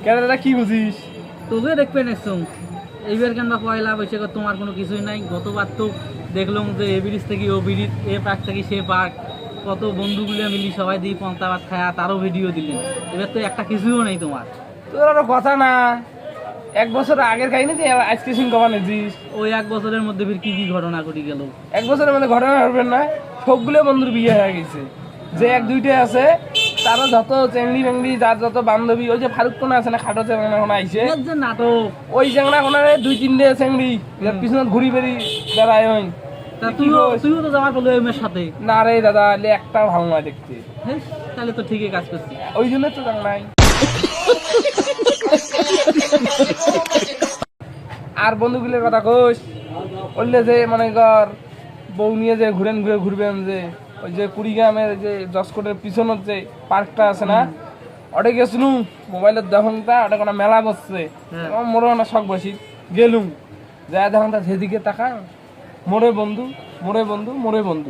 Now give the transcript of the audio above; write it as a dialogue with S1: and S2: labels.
S1: কেন দাদা কি বুঝিস?
S2: তোকে দেখবে নেছো এইবার কেন বা পয়লা বৈশাখ তোমার কোনো কিছুই নাই। গতবার তো দেখলাম যে এ ব্রিজ থেকে ও ব্রিজ, এ পার্ক থেকে সে পার্ক, কত বন্ধুগুলো মিলি সবাই দিয়ে পন্তা ভাত খায়া তারও ভিডিও দিলেন। এবার তো একটা কিছুও নেই তোমার।
S1: তোর আরো কথা না, 1 বছর আগের কাহিনী তুই আজকে সিং কমা নিছিস।
S2: ওই 1 বছরের মধ্যে ফির কি কি ঘটনা ঘটে গেল।
S1: 1 বছরের মধ্যে ঘটনা ঘটবেন না, সবগুলো বন্ধুর বিয়ে হয়ে গেছে। যে 1-2টা আছে তারও যত চেংড়ি মেংড়ি, যার যত বান্ধবী, ওই যে ফারুক কোনা আছে না, খাটো চেংড়া কোনা আইছে,
S2: এর যে নাটক।
S1: ওই চেংড়া কোনারে 2-3টে চেংড়ি পিছনে ঘুরি বেরি বেড়ায়। ওই
S2: তা তুইও তো যাওয়ার বলে মেয়ের সাথে।
S1: না রে দাদা, একটাও ভালো নয় দেখতে।
S2: হেস, তাহলে তো ঠিকই কাজ করছি।
S1: ওই জন্য তো জান নাই। আর বন্ধুগুলোর কথা কোস, বললে যে মানে কর বউ নিয়ে যে ঘুরবেন, যে ওই যে কুড়িগ্রামের যে জসকোটের পিছনের যে পার্কটা আছে না, ওটা গেছিলুম। মোবাইলের দেখনটা ওটা কোনো মেলা বসছে, মোরও না শখ বসি গেলুম। যা দেখনটা যেদিকে তাকা, মোরে বন্ধু মোরে বন্ধু মোরে বন্ধু।